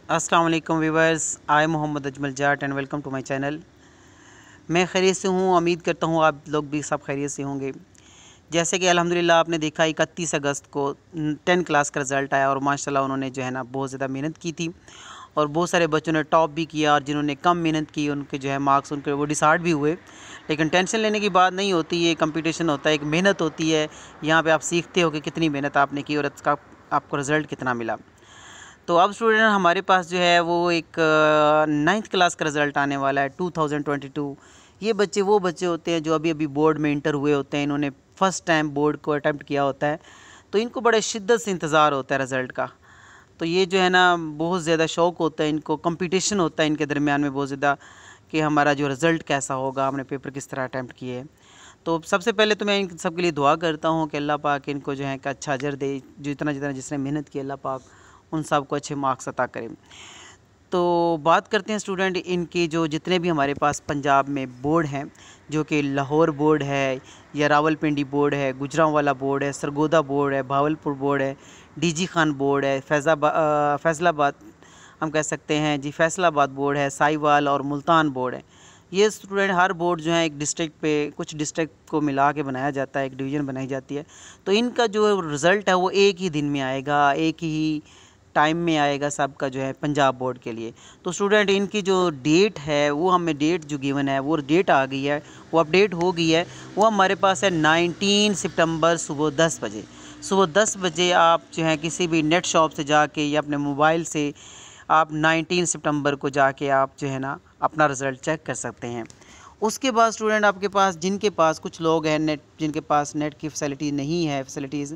अस्सलाम वालेकुम viewers, I Mohammad Ajmal Jat and welcome to my channel. मैं खैरियत से हूँ, उम्मीद करता हूँ आप लोग भी सब खैरियत से होंगे। जैसे कि अल्हम्दुलिल्लाह आपने देखा 31 अगस्त को 10 क्लास का रिज़ल्ट आया और माशाल्लाह उन्होंने जो है ना बहुत ज़्यादा मेहनत की थी और बहुत सारे बच्चों ने टॉप भी किया और जिन्होंने कम मेहनत की उनके जो है मार्क्स उनके वो डिसाइड भी हुए। लेकिन टेंशन लेने की बात नहीं होती, ये कंपटीशन होता है, एक मेहनत होती है। यहाँ पे आप सीखते हो कि कितनी मेहनत आपने की और उसका आपको रिज़ल्ट कितना मिला। तो अब स्टूडेंट हमारे पास जो है वो एक 9th क्लास का रिज़ल्ट आने वाला है 2022। ये बच्चे वो बच्चे होते हैं जो अभी अभी बोर्ड में इंटर हुए होते हैं, इन्होंने फ़र्स्ट टाइम बोर्ड को अटैम्प्ट किया होता है, तो इनको बड़े शिद्दत से इंतज़ार होता है रिज़ल्ट का। तो ये जो है ना बहुत ज़्यादा शौक़ होता है इनको, कंपटीशन होता है इनके दरमियान में बहुत ज़्यादा कि हमारा जो रिज़ल्ट कैसा होगा, हमने पेपर किस तरह अटैम्प्ट किए। तो सबसे पहले तो मैं इन सब के लिए दुआ करता हूँ कि अल्लाह पाक इनको जो है कि अच्छा अजर दे, जितना जितना जिसने मेहनत की अल्लाह पाक उन सब को अच्छे मार्क्स अता करें। तो बात करते हैं स्टूडेंट इनके जो जितने भी हमारे पास पंजाब में बोर्ड हैं, जो कि लाहौर बोर्ड है या रावलपिंडी बोर्ड है, गुजरांवाला बोर्ड है, सरगोदा बोर्ड है, भावलपुर बोर्ड है, डीजी खान बोर्ड है, फैज़लाबाद हम कह सकते हैं जी, फैसलाबाद बोर्ड है, साहिवाल और मुल्तान बोर्ड है। ये स्टूडेंट हर बोर्ड जो है एक डिस्ट्रिक्ट पे कुछ डिस्ट्रिक्ट को मिला के बनाया जाता है, एक डिवीज़न बनाई जाती है। तो इनका जो रिज़ल्ट है वो एक ही दिन में आएगा, एक ही टाइम में आएगा सबका जो है पंजाब बोर्ड के लिए। तो स्टूडेंट इनकी जो डेट है वो हमें डेट जो गिवन है वो डेट आ गई है, वो अपडेट हो गई है। वो हमारे पास है 19 सितंबर सुबह 10 बजे। सुबह 10 बजे आप जो है किसी भी नेट शॉप से जाके या अपने मोबाइल से आप 19 सितंबर को जाके आप जो है ना अपना रिज़ल्ट चेक कर सकते हैं। उसके बाद स्टूडेंट आपके पास जिनके पास कुछ लोग हैं जिनके पास नेट की फैसिलिटी नहीं है फैसिलिटीज़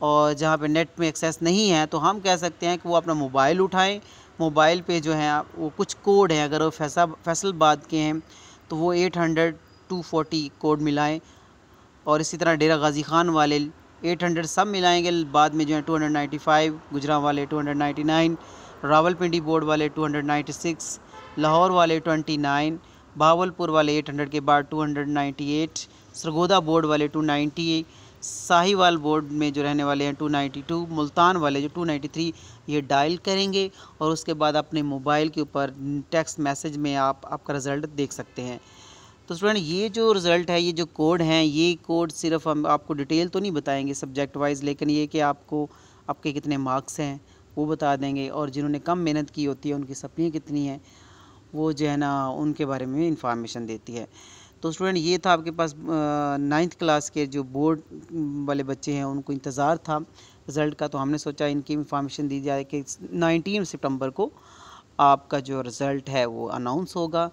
और जहाँ पे नेट में एक्सेस नहीं है, तो हम कह सकते हैं कि वो अपना मोबाइल उठाएं। मोबाइल पे जो है वो कुछ कोड हैं, अगर वो फैसलाबाद के हैं तो वो 800 240 कोड मिलाएं और इसी तरह डेरा गाजी खान वाले 800 सब मिलाएंगे। बाद में जो है 295, गुजरां वाले 299, रावलपिंडी बोर्ड वाले 296, लाहौर वाले 29, भावलपुर वाले 800 के बाद 298, सरगोदा बोर्ड वाले 290, साहिवाल बोर्ड में जो रहने वाले हैं 292, मुल्तान वाले जो 293 ये डायल करेंगे और उसके बाद अपने मोबाइल के ऊपर टेक्स्ट मैसेज में आप आपका रिज़ल्ट देख सकते हैं। तो स्टूडेंट ये जो रिज़ल्ट है, ये जो कोड हैं, ये कोड सिर्फ हम आपको डिटेल तो नहीं बताएंगे सब्जेक्ट वाइज, लेकिन ये कि आपको आपके कितने मार्क्स हैं वो बता देंगे और जिन्होंने कम मेहनत की होती है उनकी सप्लियाँ कितनी हैं वो जो है ना उनके बारे में इंफॉर्मेशन देती है। तो स्टूडेंट ये था आपके पास 9th क्लास के जो बोर्ड वाले बच्चे हैं उनको इंतज़ार था रिज़ल्ट का, तो हमने सोचा इनकी इंफॉर्मेशन दी जाए कि 19 सितंबर को आपका जो रिज़ल्ट है वो अनाउंस होगा।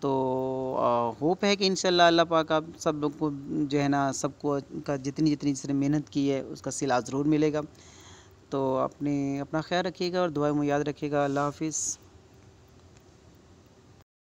तो होप है कि इंशाल्लाह अल्लाह पाक आप सब लोग को जो है ना सबको का जितनी जितनी जिसने मेहनत की है उसका सिला ज़रूर मिलेगा। तो अपना ख्याल रखिएगा और दुआ में याद रखिएगा। अल्लाह हाफ़िज़।